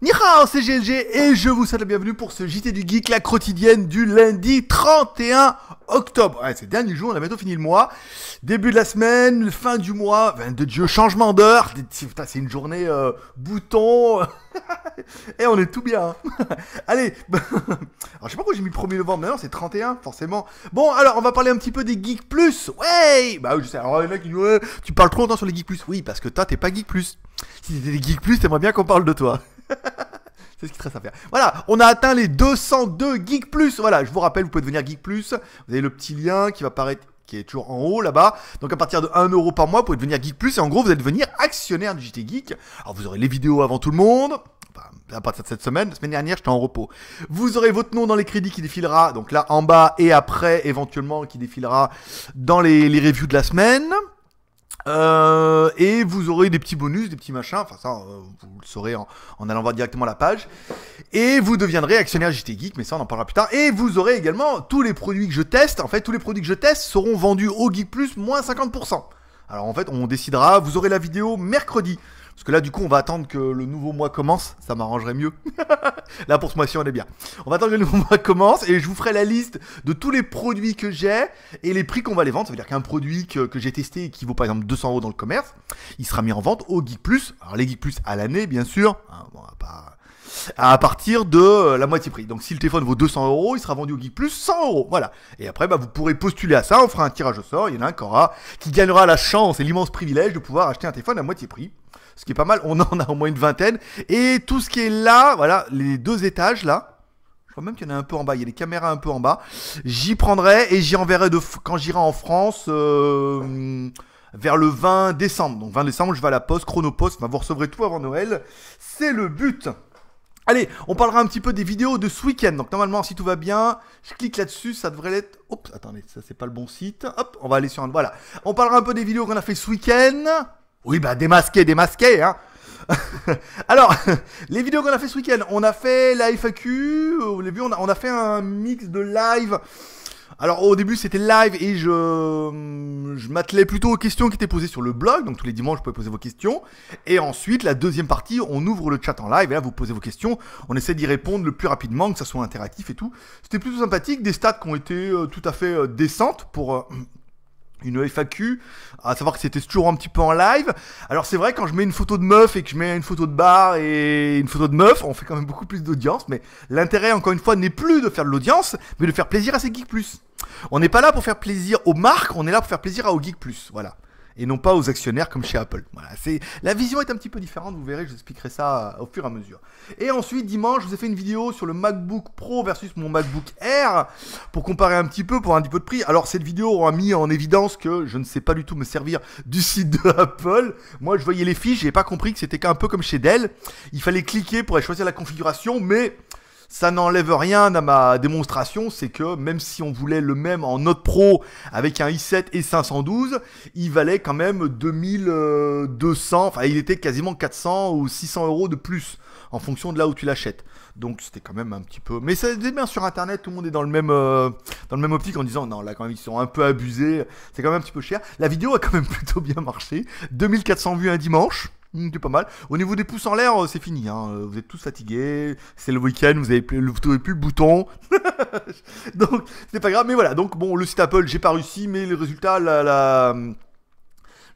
Ni hao, c'est GLG et je vous souhaite la bienvenue pour ce JT du Geek, la quotidienne du lundi 31 octobre. Ouais, c'est le dernier jour, on a bientôt fini le mois. Début de la semaine, fin du mois, 22 Dieu, changement d'heure. Putain, c'est une journée bouton. Et on est tout bien. Allez. Alors, je sais pas pourquoi j'ai mis 1er novembre, maintenant c'est 31, forcément. Bon, alors, on va parler un petit peu des Geek Plus. Ouais. Bah, je sais. Alors, il y en a qui disent, ouais, tu parles trop longtemps sur les Geek Plus. Oui, parce que toi, t'es pas Geek Plus. Si t'étais des Geek Plus, t'aimerais bien qu'on parle de toi. C'est ce qui te reste à faire. Voilà, on a atteint les 202 Geek Plus. Voilà, je vous rappelle, vous pouvez devenir Geek Plus. Vous avez le petit lien qui va apparaître, qui est toujours en haut là-bas. Donc à partir de 1 € par mois, vous pouvez devenir Geek Plus. Et en gros, vous allez devenir actionnaire du JT Geek. Alors vous aurez les vidéos avant tout le monde. Enfin, à partir de cette semaine. La semaine dernière, j'étais en repos. Vous aurez votre nom dans les crédits qui défilera. Donc là, en bas et après, éventuellement, qui défilera dans les reviews de la semaine. Et vous aurez des petits bonus, des petits machins, enfin ça vous le saurez en allant voir directement la page. Et vous deviendrez actionnaire JT Geek, mais ça on en parlera plus tard. Et vous aurez également tous les produits que je teste. En fait, tous les produits que je teste seront vendus au Geek Plus moins 50%. Alors en fait, on décidera, vous aurez la vidéo mercredi. Parce que là, du coup, on va attendre que le nouveau mois commence. Ça m'arrangerait mieux. Là, pour ce mois-ci, on est bien. On va attendre que le nouveau mois commence et je vous ferai la liste de tous les produits que j'ai et les prix qu'on va les vendre. Ça veut dire qu'un produit que j'ai testé et qui vaut par exemple 200 € dans le commerce, il sera mis en vente au Geek Plus. Alors, les Geek Plus à l'année, bien sûr. Bon, à partir de la moitié prix. Donc, si le téléphone vaut 200 €, il sera vendu au Geek Plus 100 €. Voilà. Et après, bah, vous pourrez postuler à ça. On fera un tirage au sort. Il y en a un qui gagnera la chance et l'immense privilège de pouvoir acheter un téléphone à moitié prix. Ce qui est pas mal, on en a au moins une vingtaine. Et tout ce qui est là, voilà, les 2 étages là. Je crois même qu'il y en a un peu en bas, il y a des caméras un peu en bas. J'y prendrai et j'y enverrai quand j'irai en France vers le 20 décembre. Donc 20 décembre, je vais à la poste, Chronopost. Vous recevrez tout avant Noël. C'est le but. Allez, on parlera un petit peu des vidéos de ce week-end. Donc normalement, si tout va bien, je clique là-dessus, ça devrait l'être... Oups, attendez, ça c'est pas le bon site. Hop, on va aller sur un... Voilà. On parlera un peu des vidéos qu'on a fait ce week-end. Oui, bah démasqué, hein. Alors, les vidéos qu'on a fait ce week-end, on a fait la FAQ, vous l'avez vu, on a fait un mix de live. Alors au début c'était live et je m'attelais plutôt aux questions qui étaient posées sur le blog, donc tous les dimanches vous pouvez poser vos questions. Et ensuite la deuxième partie, on ouvre le chat en live et là vous posez vos questions, on essaie d'y répondre le plus rapidement, que ça soit interactif et tout. C'était plutôt sympathique, des stats qui ont été tout à fait décentes pour... une FAQ, à savoir que c'était toujours un petit peu en live. Alors c'est vrai, quand je mets une photo de meuf et que je mets une photo de bar et une photo de meuf, on fait quand même beaucoup plus d'audience, mais l'intérêt encore une fois n'est plus de faire de l'audience, mais de faire plaisir à ces Geek Plus. On n'est pas là pour faire plaisir aux marques, on est là pour faire plaisir aux Geek Plus, voilà. Et non pas aux actionnaires comme chez Apple. Voilà, la vision est un petit peu différente, vous verrez, je vous expliquerai ça au fur et à mesure. Et ensuite, dimanche, je vous ai fait une vidéo sur le MacBook Pro versus mon MacBook Air, pour comparer un petit peu, pour un petit peu de prix. Alors, cette vidéo aura mis en évidence que je ne sais pas du tout me servir du site de Apple. Moi, je voyais les fiches, j'ai pas compris que c'était qu'un peu comme chez Dell. Il fallait cliquer pour aller choisir la configuration, mais... ça n'enlève rien à ma démonstration, c'est que même si on voulait le même en Note Pro avec un i7 et 512, il valait quand même 2200, enfin il était quasiment 400 ou 600 € de plus en fonction de là où tu l'achètes. Donc c'était quand même un petit peu... mais c'est bien sur internet, tout le monde est dans le même optique en disant non là quand même ils sont un peu abusés, c'est quand même un petit peu cher. La vidéo a quand même plutôt bien marché, 2400 vues un dimanche. C'est pas mal. Au niveau des pouces en l'air, c'est fini. Hein. Vous êtes tous fatigués. C'est le week-end. Vous avez plus le bouton. Donc, c'est pas grave. Mais voilà. Donc, bon, le site Apple, j'ai pas réussi. Mais les résultats, je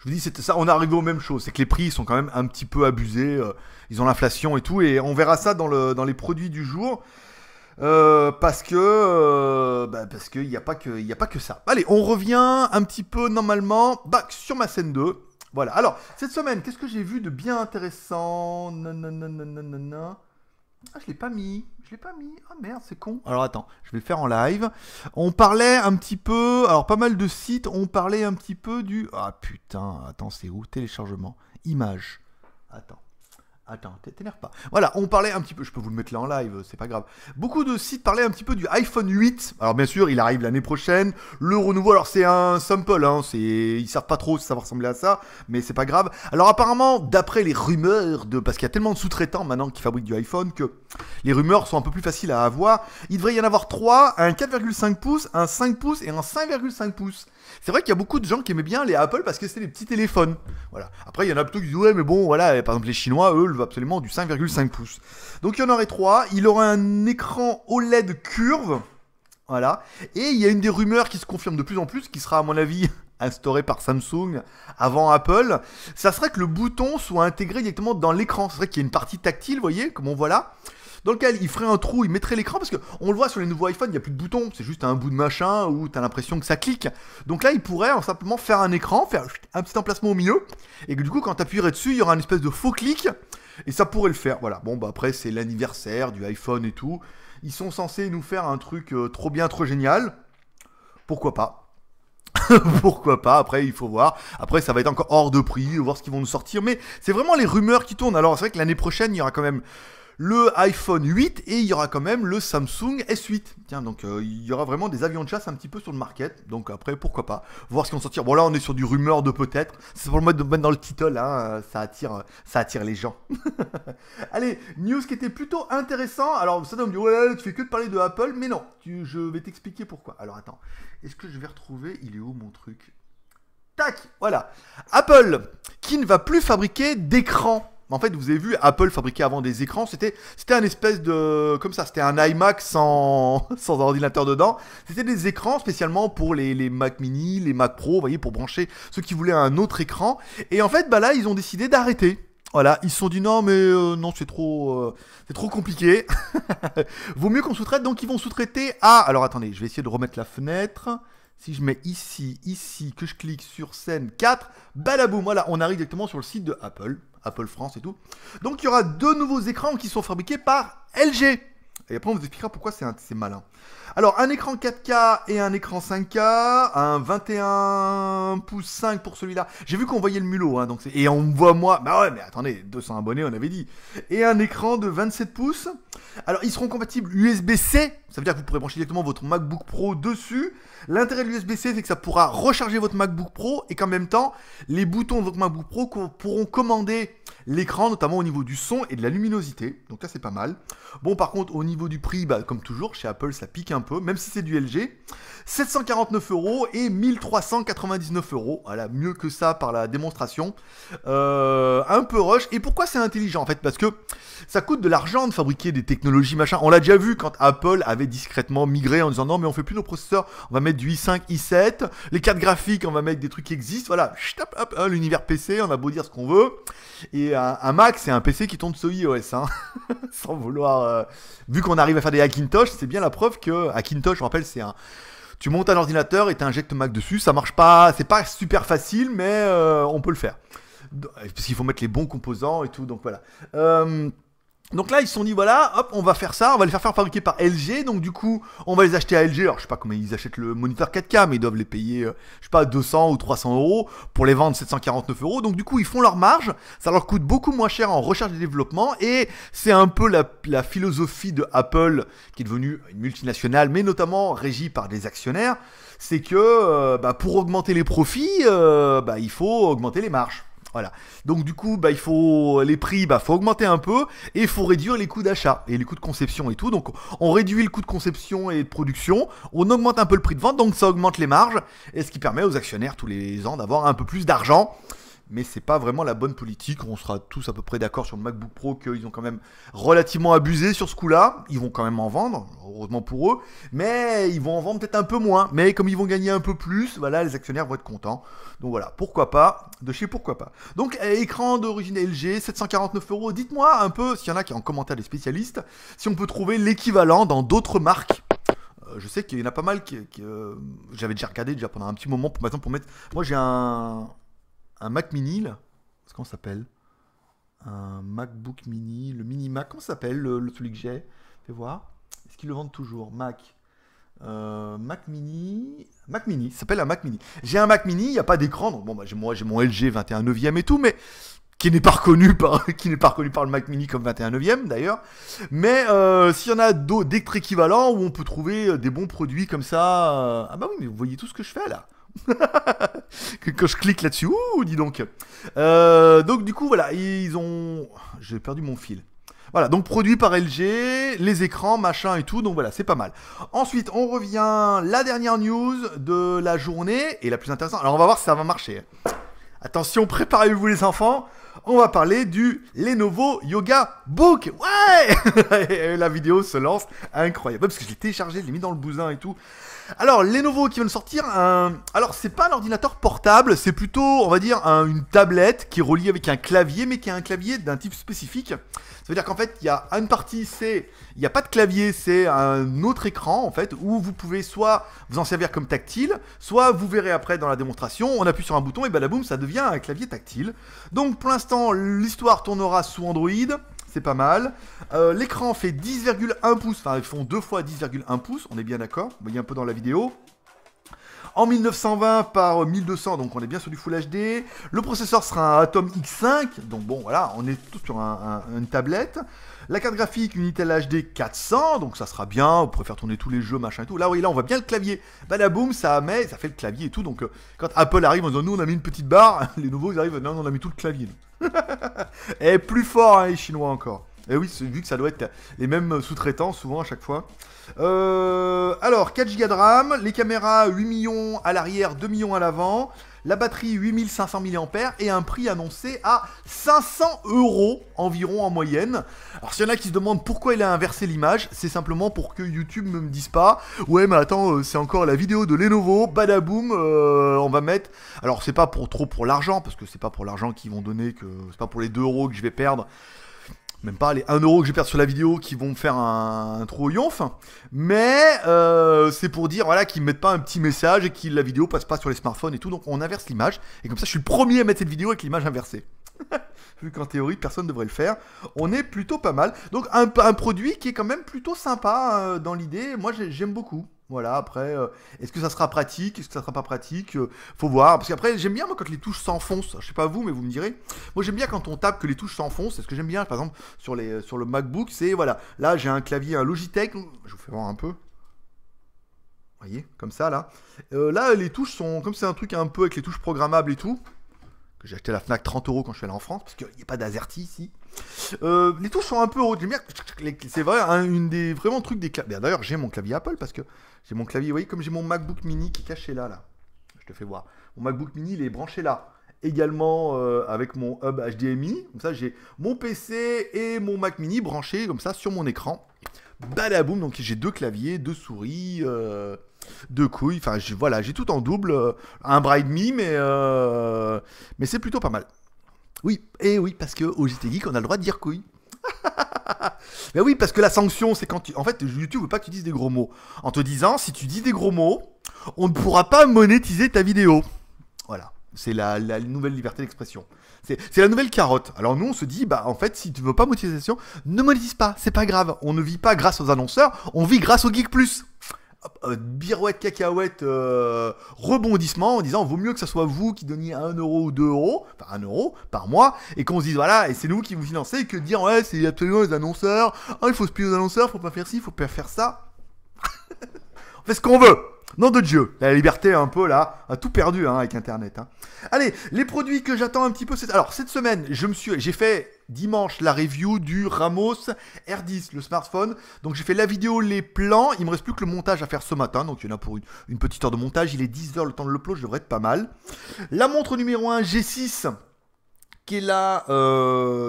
vous dis, c'était ça. On est arrivé aux mêmes choses. C'est que les prix sont quand même un petit peu abusés. Ils ont l'inflation et tout. Et on verra ça dans les produits du jour. Parce qu'il n'y a pas que ça. Allez, on revient un petit peu normalement sur ma scène 2. Voilà, alors, cette semaine, qu'est-ce que j'ai vu de bien intéressant? Non. Ah, je l'ai pas mis. Ah merde, c'est con. Alors attends, je vais le faire en live. On parlait un petit peu, alors pas mal de sites, on parlait un petit peu du... Ah putain, attends, c'est où? Téléchargement. Images. Attends, t'énerve pas. Voilà, on parlait un petit peu, je peux vous le mettre là en live, c'est pas grave. Beaucoup de sites parlaient un petit peu du iPhone 8. Alors bien sûr, il arrive l'année prochaine. Le renouveau, alors c'est un sample, hein, ils savent pas trop si ça va ressembler à ça, mais c'est pas grave. Alors apparemment, d'après les rumeurs, parce qu'il y a tellement de sous-traitants maintenant qui fabriquent du iPhone, que les rumeurs sont un peu plus faciles à avoir. Il devrait y en avoir 3, un 4,5 pouces, un 5 pouces et un 5,5 pouces. C'est vrai qu'il y a beaucoup de gens qui aimaient bien les Apple parce que c'est des petits téléphones. Voilà. Après, il y en a plutôt qui disent ouais, mais bon, voilà, par exemple les Chinois, eux, absolument du 5,5 pouces. Donc il y en aurait 3. Il aurait un écran OLED curve. Voilà. Et il y a une des rumeurs qui se confirme de plus en plus, qui sera à mon avis instaurée par Samsung avant Apple. Ça serait que le bouton soit intégré directement dans l'écran. C'est vrai qu'il y a une partie tactile, vous voyez, comme on voit là, dans lequel il ferait un trou, il mettrait l'écran, parce qu'on le voit sur les nouveaux iPhone, il n'y a plus de bouton, c'est juste un bout de machin où tu as l'impression que ça clique. Donc là, il pourrait simplement faire un écran, faire un petit emplacement au milieu, et que du coup, quand tu appuierais dessus, il y aura une espèce de faux clic, et ça pourrait le faire. Voilà, bon, bah après, c'est l'anniversaire du iPhone et tout. Ils sont censés nous faire un truc trop bien, trop génial. Pourquoi pas? Pourquoi pas? Après, il faut voir. Après, ça va être encore hors de prix, voir ce qu'ils vont nous sortir. Mais c'est vraiment les rumeurs qui tournent. Alors, c'est vrai que l'année prochaine, il y aura quand même le iPhone 8 et il y aura quand même le Samsung S8. Tiens, donc il y aura vraiment des avions de chasse un petit peu sur le market. Donc après, pourquoi pas voir ce qu'ils vont sortir. Bon, là, on est sur du rumeur de peut-être. C'est pour le mode de mettre dans le title, hein, ça attire les gens. Allez, news qui était plutôt intéressant. Alors, ça me dit, ouais, tu fais que de parler de Apple, mais non, je vais t'expliquer pourquoi. Alors, attends, est-ce que je vais retrouver, il est où mon truc? Tac, voilà. Apple, qui ne va plus fabriquer d'écran. En fait, vous avez vu, Apple fabriquait avant des écrans, c'était un espèce de... Comme ça, c'était un iMac sans ordinateur dedans. C'était des écrans spécialement pour les Mac mini, les Mac Pro, vous voyez, pour brancher ceux qui voulaient un autre écran. Et en fait, bah là, ils ont décidé d'arrêter. Voilà, ils se sont dit non, mais non, c'est trop compliqué. Vaut mieux qu'on sous-traite, donc ils vont sous-traiter à... Alors attendez, je vais essayer de remettre la fenêtre. Si je mets ici, que je clique sur scène 4, balaboum, voilà, on arrive directement sur le site de Apple France et tout. Donc il y aura 2 nouveaux écrans qui sont fabriqués par LG. Et après on vous expliquera pourquoi c'est malin. Alors un écran 4K et un écran 5K, un 21 pouces 5 pour celui-là. J'ai vu qu'on voyait le mulot, hein, donc et on voit moi, bah ouais mais attendez, 200 abonnés on avait dit. Et un écran de 27 pouces. Alors ils seront compatibles USB-C, ça veut dire que vous pourrez brancher directement votre MacBook Pro dessus. L'intérêt de l'USB-C c'est que ça pourra recharger votre MacBook Pro et qu'en même temps, les boutons de votre MacBook Pro pourront commander l'écran, notamment au niveau du son et de la luminosité. Donc là c'est pas mal. Bon par contre au niveau du prix, bah, comme toujours chez Apple ça pique un peu, même si c'est du LG. 749 € et 1399 €. Voilà, mieux que ça par la démonstration. Un peu rush. Et pourquoi c'est intelligent en fait? Parce que ça coûte de l'argent de fabriquer des technologies machin. On l'a déjà vu quand Apple avait discrètement migré en disant non mais on fait plus nos processeurs, on va mettre du i5, i7, les cartes graphiques on va mettre des trucs qui existent. Voilà, l'univers PC, on a beau dire ce qu'on veut. Et un Mac c'est un PC qui tourne sur iOS, hein. Sans vouloir... Vu qu'on arrive à faire des Hackintosh, c'est bien la preuve que Hackintosh, je rappelle, c'est un... Tu montes un ordinateur et tu injectes Mac dessus, ça marche pas, c'est pas super facile, mais on peut le faire. Parce qu'il faut mettre les bons composants et tout, donc voilà. Donc là, ils se sont dit, voilà, hop, on va faire ça, on va les faire fabriquer par LG, donc du coup, on va les acheter à LG. Alors, je sais pas comment ils achètent le moniteur 4K, mais ils doivent les payer, je sais pas, 200 ou 300 € pour les vendre 749 €. Donc du coup, ils font leur marge, ça leur coûte beaucoup moins cher en recherche et développement, et c'est un peu la philosophie de Apple, qui est devenue une multinationale, mais notamment régie par des actionnaires, c'est que pour augmenter les profits, il faut augmenter les marges. Voilà. Donc du coup, il faut les prix, faut augmenter un peu et il faut réduire les coûts d'achat et les coûts de conception et tout. Donc on réduit le coût de conception et de production, on augmente un peu le prix de vente, donc ça augmente les marges et ce qui permet aux actionnaires tous les ans d'avoir un peu plus d'argent. Mais c'est pas vraiment la bonne politique. On sera tous à peu près d'accord sur le MacBook Pro qu'ils ont quand même relativement abusé sur ce coup-là. Ils vont quand même en vendre, heureusement pour eux, mais ils vont en vendre peut-être un peu moins. Mais comme ils vont gagner un peu plus, voilà, les actionnaires vont être contents. Donc voilà, pourquoi pas, de chez pourquoi pas. Donc écran d'origine LG, 749 €. Dites-moi un peu, s'il y en a qui en commentaire des spécialistes, si on peut trouver l'équivalent dans d'autres marques. Je sais qu'il y en a pas mal que j'avais déjà regardé pendant un petit moment pour mettre. Moi j'ai un Mac mini, là. Comment ça s'appelle? Un MacBook mini, le mini Mac, comment ça s'appelle celui que j'ai? Fais voir. Est-ce qu'ils le vendent toujours? Mac mini, ça s'appelle un Mac mini. J'ai un Mac mini, il n'y a pas d'écran, donc bon, j'ai mon LG 21/9 et tout, mais qui n'est pas reconnu par le Mac mini comme 21/9 d'ailleurs. Mais s'il y en a d'autres équivalents où on peut trouver des bons produits comme ça, ah bah oui, mais vous voyez tout ce que je fais là. Quand je clique là-dessus, ouh, dis donc. Donc du coup voilà, j'ai perdu mon fil. Voilà, donc produit par LG, les écrans, machin et tout, donc voilà, c'est pas mal. Ensuite, on revient, la dernière news de la journée, et la plus intéressante. Alors on va voir si ça va marcher. Attention, préparez-vous les enfants. On va parler du Lenovo Yoga Book. Ouais. Et la vidéo se lance, incroyable. Parce que je l'ai téléchargé, je l'ai mis dans le bousin et tout. Alors, Lenovo qui vient de sortir Alors, c'est pas un ordinateur portable, c'est plutôt, on va dire, une tablette qui est reliée avec un clavier, mais qui a un clavier d'un type spécifique. Ça veut dire qu'en fait, il y a une partie, il n'y a pas de clavier, c'est un autre écran, en fait, où vous pouvez soit vous en servir comme tactile, soit vous verrez après dans la démonstration, on appuie sur un bouton et badaboum, ça devient un clavier tactile. Donc, pour l'instant, l'histoire tournera sous Android. C'est pas mal. L'écran fait 10,1 pouces. Enfin, ils font 2 fois 10,1 pouces. On est bien d'accord. Vous voyez un peu dans la vidéo. En 1920 par 1200, donc on est bien sur du Full HD. Le processeur sera un Atom X5. Donc bon, voilà, on est tout sur une tablette. La carte graphique, une Intel HD 400. Donc ça sera bien. Vous pourrez faire tourner tous les jeux, machin et tout. Là, oui, là, on voit bien le clavier. Badaboum, ça fait le clavier et tout. Donc quand Apple arrive en disant, nous, on a mis une petite barre. Les nouveaux, ils arrivent, non, on a mis tout le clavier. Et plus fort, hein, les Chinois encore. Et oui, vu que ça doit être les mêmes sous-traitants, souvent à chaque fois. Alors, 4 Go de RAM, les caméras 8 millions à l'arrière, 2 millions à l'avant, la batterie 8500 mAh et un prix annoncé à 500 € environ en moyenne. Alors, s'il y en a qui se demandent pourquoi il a inversé l'image, c'est simplement pour que YouTube ne me dise pas « Ouais, mais attends, c'est encore la vidéo de Lenovo, badaboum, on va mettre... » Alors, c'est pas trop pour l'argent, parce que c'est pas pour l'argent qu'ils vont donner, c'est pas pour les 2 € que je vais perdre. Même pas les 1 € que je perds sur la vidéo qui vont me faire un trou au yonf. Mais c'est pour dire voilà, qu'ils ne mettent pas un petit message et que la vidéo passe pas sur les smartphones et tout. Donc on inverse l'image. Et comme ça, je suis le premier à mettre cette vidéo avec l'image inversée. Vu qu'en théorie, personne ne devrait le faire. On est plutôt pas mal. Donc un produit qui est quand même plutôt sympa dans l'idée. Moi, j'aime beaucoup. Voilà, après, est-ce que ça sera pratique? Est-ce que ça sera pas pratique? Faut voir. Parce qu'après, j'aime bien, moi, quand les touches s'enfoncent. Je sais pas vous, mais vous me direz. Moi, j'aime bien quand on tape que les touches s'enfoncent. C'est ce que j'aime bien, par exemple, sur le MacBook. C'est, voilà, là, j'ai un clavier, un Logitech. Je vous fais voir un peu. Vous voyez, comme ça, là. Là, les touches sont, comme c'est un truc un peu avec les touches programmables et tout. Que j'ai acheté à la Fnac 30 € quand je suis allé en France. Parce qu'il n'y a pas d'AZERTY ici. Les touches sont un peu hautes. J'aime bien. C'est vrai, une des vraiment trucs des claviers. D'ailleurs, j'ai mon clavier Apple parce que j'ai mon clavier. Vous voyez, comme j'ai mon MacBook Mini qui est caché là. Je te fais voir. Mon MacBook Mini, il est branché là. Également avec mon hub HDMI. Comme ça, j'ai mon PC et mon Mac Mini branchés comme ça sur mon écran. Badaboum. Donc j'ai 2 claviers, 2 souris, 2 couilles. Enfin, voilà, j'ai tout en double. Un bras et demi, mais c'est plutôt pas mal. Oui, et oui, parce qu'au JT Geek, on a le droit de dire couille. Mais oui, parce que la sanction, c'est quand tu... En fait, YouTube veut pas que tu dises des gros mots. En te disant, si tu dis des gros mots, on ne pourra pas monétiser ta vidéo. Voilà, c'est la nouvelle liberté d'expression. C'est la nouvelle carotte. Alors nous, on se dit, bah en fait, si tu veux pas monétisation, ne monétise pas, c'est pas grave. On ne vit pas grâce aux annonceurs, on vit grâce au Geek Plus. Birouette, cacahuète, rebondissement en disant vaut mieux que ce soit vous qui donniez 1 € ou 2 €, enfin 1 € par mois, et qu'on se dise voilà, et c'est nous qui vous financez, et que dire ouais, c'est absolument les annonceurs, oh, il faut se plier aux annonceurs, faut pas faire ci, faut pas faire ça. On fait ce qu'on veut. Nom de Dieu, la liberté un peu là, a tout perdu hein, avec Internet. Hein. Allez, les produits que j'attends un petit peu, alors cette semaine, j'ai fait dimanche la review du Ramos R10, le smartphone. Donc j'ai fait la vidéo, les plans, il me reste plus que le montage à faire ce matin, donc il y en a pour une petite heure de montage, il est 10 h le temps de l'upload, je devrais être pas mal. La montre numéro 1 G6. Qui est là,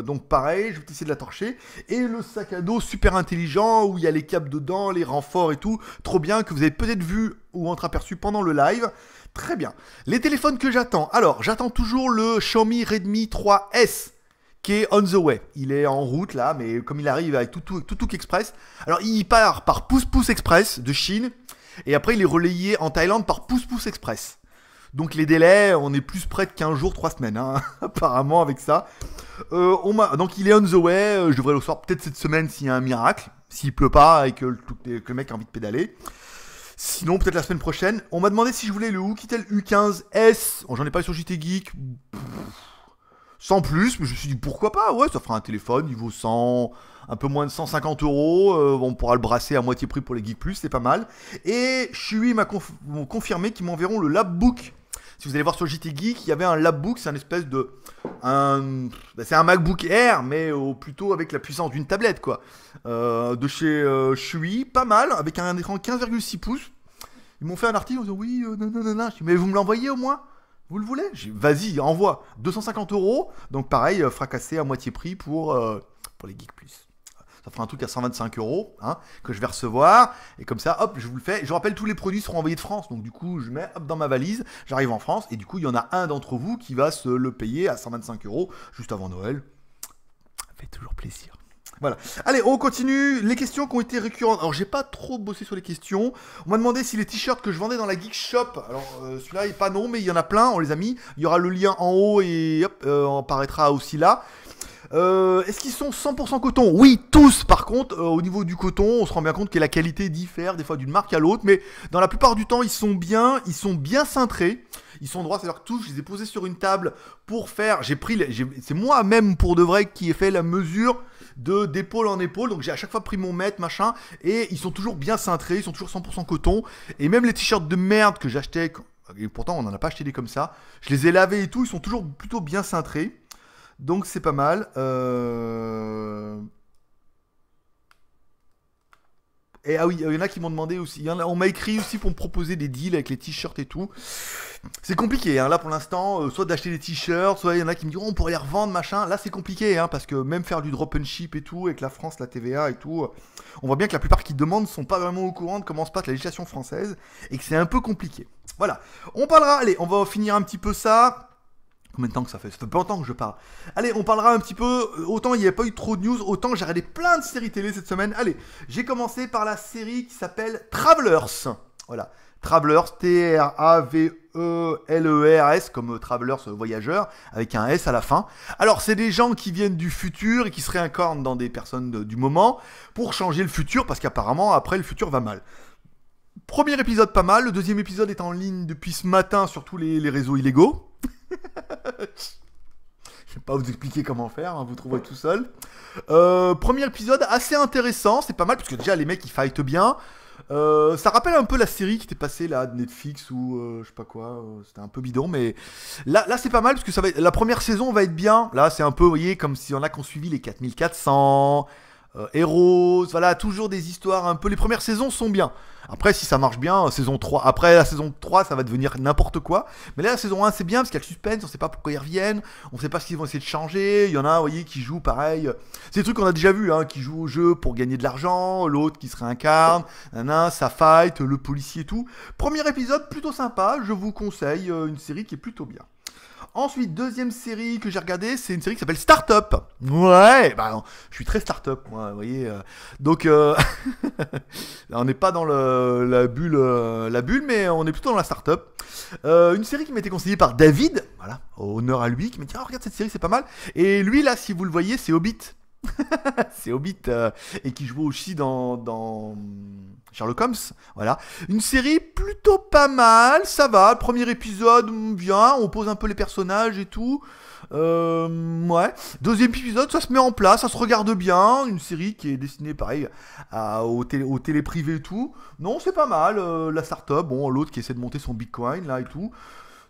donc pareil, je vais essayer de la torcher. Et le sac à dos super intelligent, où il y a les câbles dedans, les renforts et tout. Trop bien, que vous avez peut-être vu ou entreaperçu pendant le live. Très bien. Les téléphones que j'attends. Alors, j'attends toujours le Xiaomi Redmi 3S, qui est on the way. Il est en route là, mais comme il arrive avec Tuk Express. Alors, il part par Pouce Express de Chine. Et après, il est relayé en Thaïlande par Pouce Express. Donc les délais, on est plus près de 15 jours, 3 semaines, hein, apparemment avec ça. Donc il est on the way, je devrais le sortir peut-être cette semaine s'il y a un miracle, s'il pleut pas et que le mec a envie de pédaler. Sinon peut-être la semaine prochaine. On m'a demandé si je voulais le Oukitel U15S, j'en ai pas sur JT Geek, sans plus, mais je me suis dit pourquoi pas, ouais ça fera un téléphone, il vaut 100... un peu moins de 150 €, on pourra le brasser à moitié prix pour les Geek Plus, c'est pas mal. Et Shui m'a confirmé qu'ils m'enverront le Labbook. Si vous allez voir sur JT Geek, il y avait un Labbook, c'est un espèce de... c'est un MacBook Air, mais plutôt avec la puissance d'une tablette, quoi. De chez Shui, pas mal, avec un écran 15,6 pouces. Ils m'ont fait un article, ils ont dit oui, non. Je dis, mais vous me l'envoyez au moins? Vous le voulez? Vas-y, envoie. 250 €. Donc pareil, fracassé à moitié prix pour les Geek Plus. Ça fera un truc à 125 € hein, que je vais recevoir. Et comme ça, hop, je vous le fais. Je rappelle, tous les produits seront envoyés de France. Donc du coup, je mets hop, dans ma valise. J'arrive en France. Et du coup, il y en a un d'entre vous qui va se le payer à 125 € juste avant Noël. Ça fait toujours plaisir. Voilà. Allez, on continue. Les questions qui ont été récurrentes. Alors, j'ai pas trop bossé sur les questions. On m'a demandé si les t-shirts que je vendais dans la Geek Shop. Alors, celui-là, pas non, mais il y en a plein. On les a mis. Il y aura le lien en haut et hop, on apparaîtra aussi là. Est-ce qu'ils sont 100% coton? Oui, tous. Par contre, au niveau du coton, on se rend bien compte que la qualité diffère des fois d'une marque à l'autre, mais dans la plupart du temps, ils sont bien cintrés. Ils sont droits, c'est-à-dire que tous, je les ai posés sur une table pour faire. C'est moi-même pour de vrai qui ai fait la mesure d'épaule en épaule. Donc j'ai à chaque fois pris mon mètre, machin, et ils sont toujours bien cintrés, ils sont toujours 100% coton. Et même les t-shirts de merde que j'achetais, et pourtant on n'en a pas acheté des comme ça, je les ai lavés et tout, ils sont toujours plutôt bien cintrés. Donc c'est pas mal. Et ah oui, il y en a qui m'ont demandé aussi. On m'a écrit aussi pour me proposer des deals avec les t-shirts et tout. C'est compliqué, hein, là pour l'instant, soit d'acheter des t-shirts, soit il y en a qui me disent on pourrait les revendre, machin. Là c'est compliqué, hein, parce que même faire du drop and ship et tout, avec la France, la TVA et tout, on voit bien que la plupart qui demandent sont pas vraiment au courant de comment se passe la législation française et que c'est un peu compliqué. Voilà, on parlera, allez, on va finir un petit peu ça. Combien de temps que ça fait? Ça fait pas longtemps que je parle. Allez, on parlera un petit peu. Autant il n'y a pas eu trop de news, autant j'ai regardé plein de séries télé cette semaine. Allez, j'ai commencé par la série qui s'appelle Travelers. Voilà. Travelers, T-R-A-V-E-L-E-R-S, comme Travelers, voyageur, avec un S à la fin. Alors, c'est des gens qui viennent du futur et qui se réincarnent dans des personnes du moment pour changer le futur, parce qu'apparemment, après, le futur va mal. Premier épisode pas mal, le deuxième épisode est en ligne depuis ce matin sur tous les réseaux illégaux. Je vais pas vous expliquer comment faire, hein, vous trouverez tout seul. Premier épisode assez intéressant, c'est pas mal parce que déjà les mecs ils fightent bien. Ça rappelle un peu la série qui était passée là de Netflix ou je sais pas quoi, c'était un peu bidon, mais là c'est pas mal parce que la première saison va être bien. Là c'est un peu, vous voyez, comme si on a suivi les 4400. Heroes, voilà, toujours des histoires un peu. Les premières saisons sont bien. Après, si ça marche bien, saison 3. Après la saison 3, ça va devenir n'importe quoi. Mais là, la saison 1, c'est bien parce qu'il y a le suspense, on sait pas pourquoi ils reviennent, on sait pas ce qu'ils vont essayer de changer. Il y en a un, vous voyez, qui joue pareil. C'est des trucs qu'on a déjà vu, hein, qui joue au jeu pour gagner de l'argent, l'autre qui se réincarne, ça fight, le policier et tout. Premier épisode plutôt sympa, je vous conseille, une série qui est plutôt bien. Ensuite, deuxième série que j'ai regardée, c'est une série qui s'appelle Startup. Ouais, bah non, je suis très startup, moi, vous voyez. Donc, on n'est pas dans la bulle, mais on est plutôt dans la startup. Une série qui m'a été conseillée par David, voilà, honneur à lui, qui m'a dit, oh, regarde cette série, c'est pas mal. Et lui, là, si vous le voyez, c'est Hobbit. C'est Hobbit et qui joue aussi dans Sherlock Holmes, voilà. Une série plutôt pas mal, ça va. Le premier épisode vient, on pose un peu les personnages et tout. Ouais. Deuxième épisode, ça se met en place, ça se regarde bien. Une série qui est destinée pareil aux télé privées et tout. Non, c'est pas mal. La start-up, bon, l'autre qui essaie de monter son Bitcoin là et tout.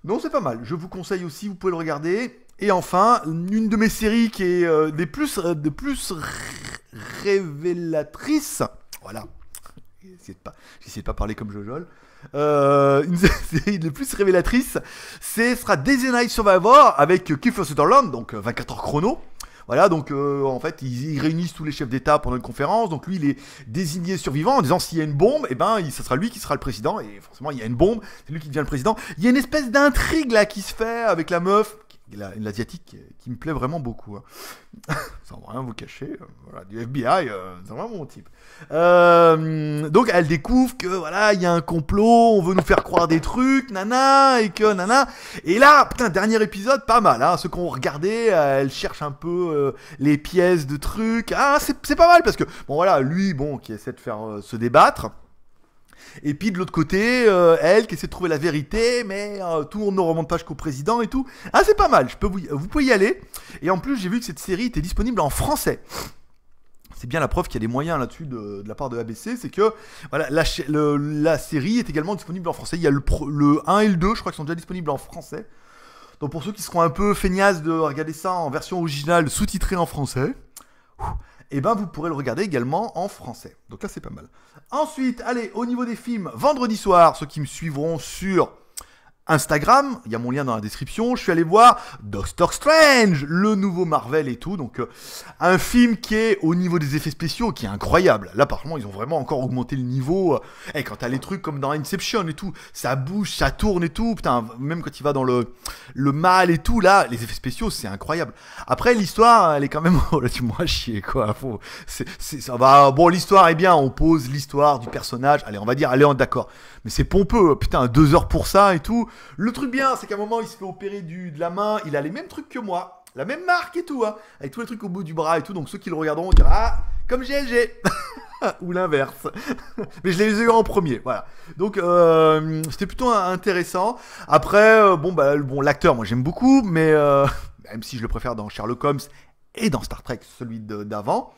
Non, c'est pas mal. Je vous conseille aussi, vous pouvez le regarder. Et enfin, une de mes séries qui est des plus révélatrices. Voilà. J'essaie de pas parler comme Jojol. Une série des plus révélatrices, ce sera Days Night Survivor avec Kiefer Sutherland, donc 24 heures chrono. Voilà, donc en fait, ils réunissent tous les chefs d'État pendant une conférence. Donc lui, il est désigné survivant en disant s'il y a une bombe, et ben, ça sera lui qui sera le président. Et forcément, il y a une bombe, c'est lui qui devient le président. Il y a une espèce d'intrigue là qui se fait avec la meuf. L'asiatique qui me plaît vraiment beaucoup, hein. Sans rien vous cacher, voilà, du FBI, c'est vraiment mon type. Donc elle découvre que voilà, il y a un complot, on veut nous faire croire des trucs, nana, et que nana. Et là, putain, dernier épisode, pas mal, hein. Ceux qui ont regardé, elle cherche un peu les pièces de trucs. Ah, c'est pas mal parce que bon voilà, lui, bon, qui essaie de faire se débattre. Et puis de l'autre côté, elle qui essaie de trouver la vérité, mais tout ne remonte pas jusqu'au président et tout. Ah, c'est pas mal, vous pouvez y aller. Et en plus, j'ai vu que cette série était disponible en français. C'est bien la preuve qu'il y a des moyens là-dessus de la part de ABC, c'est que voilà, la série est également disponible en français. Il y a le 1 et le 2, je crois, qui sont déjà disponibles en français. Donc pour ceux qui seront un peu feignasses de regarder ça en version originale sous-titrée en français, et ben vous pourrez le regarder également en français. Donc là c'est pas mal. Ensuite, allez, au niveau des films, vendredi soir, ceux qui me suivront sur Instagram, il y a mon lien dans la description, je suis allé voir Doctor Strange, le nouveau Marvel et tout, donc un film qui est au niveau des effets spéciaux, qui est incroyable. Là, par contre, ils ont vraiment encore augmenté le niveau. Et quand t'as les trucs comme dans Inception et tout, ça bouge, ça tourne et tout, putain, même quand il va dans le mal et tout, là, les effets spéciaux, c'est incroyable. Après, l'histoire, elle est quand même relativement à chier, quoi. Ça va, bon, l'histoire est bien, on pose l'histoire du personnage, allez, on va dire, allez, on est d'accord. Mais c'est pompeux, putain, 2 heures pour ça et tout. Le truc bien, c'est qu'à un moment, il se fait opérer de la main, il a les mêmes trucs que moi, la même marque et tout, hein, avec tous les trucs au bout du bras et tout, donc ceux qui le regarderont diront, ah, comme GLG ou l'inverse. Mais je les ai eu en premier, voilà. Donc, c'était plutôt intéressant. Après, bon, l'acteur, moi, j'aime beaucoup, mais même si je le préfère dans Sherlock Holmes et dans Star Trek, celui d'avant.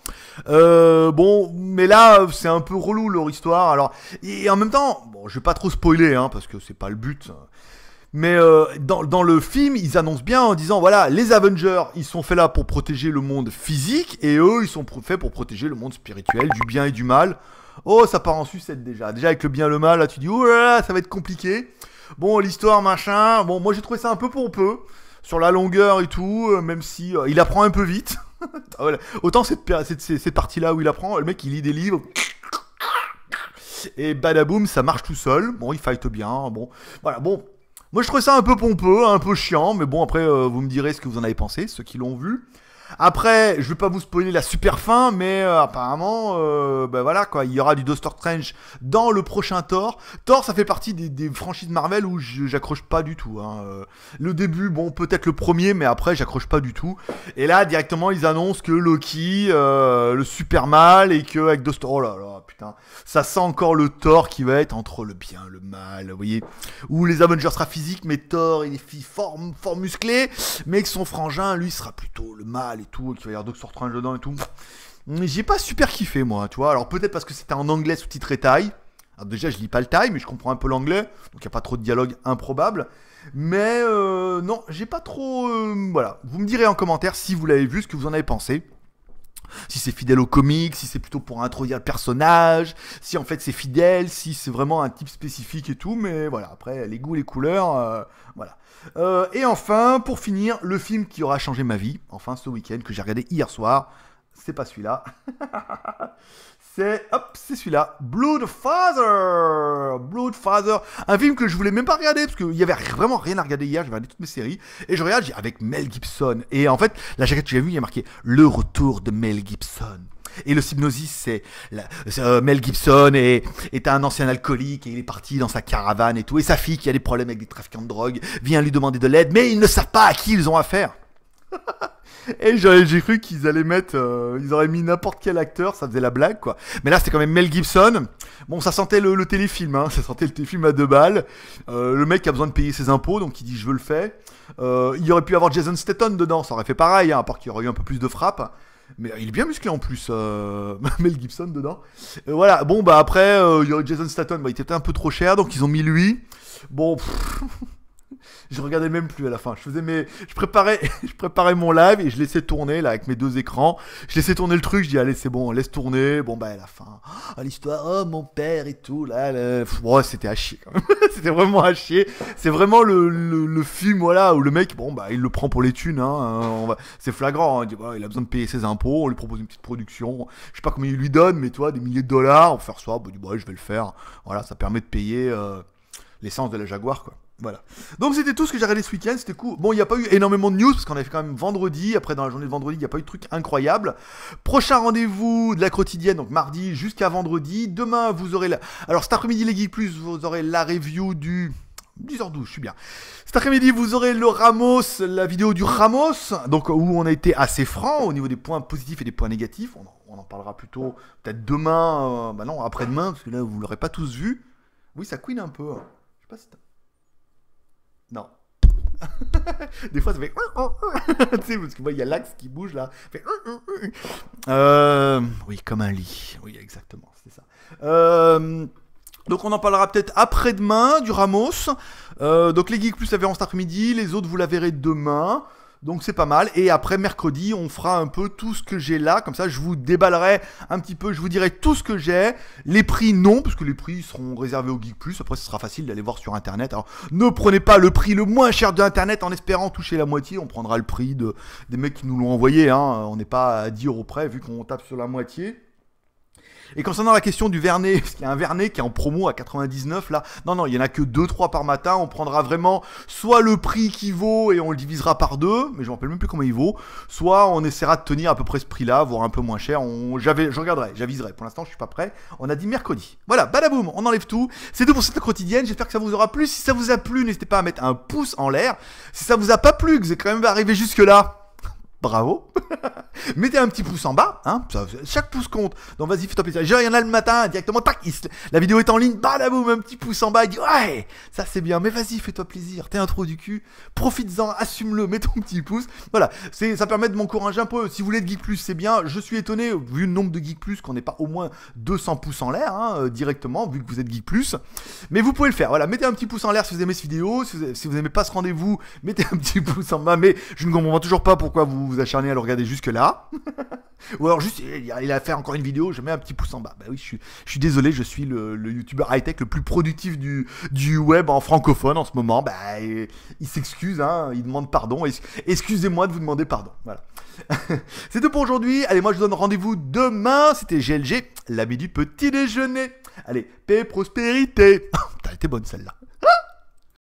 Bon, mais là, c'est un peu relou leur histoire. Alors, et en même temps, bon, je vais pas trop spoiler, hein, parce que c'est pas le but. Mais dans le film, ils annoncent bien en disant, voilà, les Avengers, ils sont faits là pour protéger le monde physique, et eux, ils sont faits pour protéger le monde spirituel, du bien et du mal. Oh, ça part en sucette déjà. Déjà avec le bien et le mal, là, tu dis, oh là là, ça va être compliqué. Bon, l'histoire, machin. Bon, moi, j'ai trouvé ça un peu pompeux. Sur la longueur et tout, même si il apprend un peu vite. Voilà. Autant cette partie-là où il apprend, le mec il lit des livres. Et badaboum, ça marche tout seul. Bon, il fight bien. Bon, voilà, bon. Moi je trouvais ça un peu pompeux, un peu chiant. Mais bon, après, vous me direz ce que vous en avez pensé, ceux qui l'ont vu. Après, je vais pas vous spoiler la super fin, mais apparemment, voilà quoi, il y aura du Doctor Strange dans le prochain Thor. Thor, ça fait partie des franchises Marvel où j'accroche pas du tout. Hein. Le début, bon, peut-être le premier, mais après, j'accroche pas du tout. Et là, directement, ils annoncent que Loki, le super mal, et que avec Doctor, oh là là, putain, ça sent encore le Thor qui va être entre le bien, le mal, vous voyez, où les Avengers sera physique, mais Thor, il est fort musclé, mais que son frangin, lui, sera plutôt le mal et tout, qui va y avoir Doctor Strange dedans et tout. J'ai pas super kiffé moi, tu vois. Alors peut-être parce que c'était en anglais sous-titré thaï. Alors déjà je lis pas le thaï, mais je comprends un peu l'anglais, donc y a pas trop de dialogue improbable. Mais non, j'ai pas trop. Voilà, vous me direz en commentaire si vous l'avez vu, ce que vous en avez pensé. Si c'est fidèle au comics, si c'est plutôt pour introduire le personnage, si en fait c'est fidèle, si c'est vraiment un type spécifique et tout, mais voilà, après les goûts, les couleurs, voilà. Et enfin, pour finir, le film qui aura changé ma vie, enfin ce week-end, que j'ai regardé hier soir, c'est pas celui-là. C'est celui-là, Bloodfather. Bloodfather, un film que je voulais même pas regarder parce qu'il y avait vraiment rien à regarder hier. J'ai regardé toutes mes séries et je regarde avec Mel Gibson. Et en fait, la jaquette que j'ai vue, il y a marqué le retour de Mel Gibson. Et le synopsis, c'est Mel Gibson est un ancien alcoolique et il est parti dans sa caravane et tout. Et sa fille, qui a des problèmes avec des trafiquants de drogue, vient lui demander de l'aide, mais ils ne savent pas à qui ils ont affaire. Et j'ai cru qu'ils allaient mettre, ils auraient mis n'importe quel acteur, ça faisait la blague quoi. Mais là c'était quand même Mel Gibson. Bon, ça sentait le téléfilm, hein, ça sentait le téléfilm à 2 balles. Le mec a besoin de payer ses impôts, donc il dit je veux le faire. Il aurait pu avoir Jason Statham dedans, ça aurait fait pareil, hein, à part qu'il y aurait eu un peu plus de frappe. Mais il est bien musclé en plus, Mel Gibson dedans. Voilà, bon bah après il y aurait Jason Statham, bah, il était un peu trop cher, donc ils ont mis lui. Bon. Je regardais même plus à la fin. Je préparais mon live et je laissais tourner là avec mes 2 écrans. Je laissais tourner le truc. Je dis allez c'est bon, laisse tourner. Bon bah à la fin, l'histoire, oh mon père et tout là. Bon, c'était à chier quand même. C'était vraiment à chier. C'est vraiment le film voilà où le mec bon bah il le prend pour les thunes. Hein. C'est flagrant. Hein. Il dit, bah, il a besoin de payer ses impôts. On lui propose une petite production. Je sais pas combien il lui donne, mais toi des milliers de dollars. On va faire ça. Bah, il dit bah je vais le faire. Voilà, ça permet de payer l'essence de la Jaguar quoi. Voilà. Donc c'était tout ce que j'ai regardé ce week-end, c'était cool. Bon, il n'y a pas eu énormément de news, parce qu'on avait fait quand même vendredi. Après, dans la journée de vendredi, il n'y a pas eu de trucs incroyables. Prochain rendez-vous de la quotidienne, donc mardi jusqu'à vendredi. Demain, vous aurez Alors cet après-midi, les Geeks Plus, vous aurez la review du... 10h12, je suis bien. Cet après-midi, vous aurez le Ramos, la vidéo du Ramos, donc où on a été assez franc au niveau des points positifs et des points négatifs. On en parlera plutôt peut-être demain, non, après-demain, parce que là, vous ne l'aurez pas tous vu. Oui, ça couine un peu. Je sais pas si non. Des fois ça fait tu sais parce que moi il y a l'axe qui bouge là. Fait... Oui comme un lit. Oui exactement c'est ça. Donc on en parlera peut-être après-demain du Ramos. Donc les Geeks Plus la verront cet après-midi. Les autres vous la verrez demain. Donc c'est pas mal. Et après mercredi, on fera un peu tout ce que j'ai là. Comme ça, je vous déballerai un petit peu. Je vous dirai tout ce que j'ai. Les prix, non, parce que les prix seront réservés au Geek Plus. Après, ce sera facile d'aller voir sur Internet. Alors, ne prenez pas le prix le moins cher de Internet en espérant toucher la moitié. On prendra le prix des mecs qui nous l'ont envoyé. Hein. On n'est pas à 10 € près, vu qu'on tape sur la moitié. Et concernant la question du Vernet, parce qu'il y a un Vernet qui est en promo à 99 là, non, il y en a que 2-3 par matin, on prendra vraiment soit le prix qui vaut et on le divisera par 2, mais je me rappelle même plus comment il vaut, soit on essaiera de tenir à peu près ce prix là, voire un peu moins cher, je regarderai, j'aviserai, pour l'instant je suis pas prêt, on a dit mercredi. Voilà, badaboum, on enlève tout, c'est tout pour cette quotidienne, j'espère que ça vous aura plu, si ça vous a plu, n'hésitez pas à mettre un pouce en l'air, si ça vous a pas plu, que vous êtes quand même arrivé jusque là, bravo. Mettez un petit pouce en bas, hein, chaque pouce compte. Donc vas-y, fais-toi plaisir. Genre, il y en a le matin, directement, tac, la vidéo est en ligne, badaboum, un petit pouce en bas, il dit ouais, ça c'est bien, mais vas-y, fais-toi plaisir, t'es un trou du cul, profites-en, assume-le, mets ton petit pouce. Voilà, ça permet de m'encourager un peu. Si vous voulez de Geek Plus, c'est bien. Je suis étonné, vu le nombre de Geek Plus, qu'on n'ait pas au moins 200 pouces en l'air, hein, directement, vu que vous êtes Geek Plus. Mais vous pouvez le faire, voilà, mettez un petit pouce en l'air si vous aimez cette vidéo, si vous aimez pas ce rendez-vous, mettez un petit pouce en bas, mais je ne comprends toujours pas pourquoi vous vous acharnez à le regarder jusque là. Ou alors juste, il a fait encore une vidéo, je mets un petit pouce en bas. Bah oui, je suis désolé, je suis le youtubeur high-tech le plus productif du web en francophone en ce moment. Bah, il s'excuse, hein, il demande pardon. Excusez-moi de vous demander pardon. Voilà. C'est tout pour aujourd'hui. Allez, moi je vous donne rendez-vous demain. C'était GLG, l'ami du petit déjeuner. Allez, paix, prospérité. Putain, elle était bonne celle-là.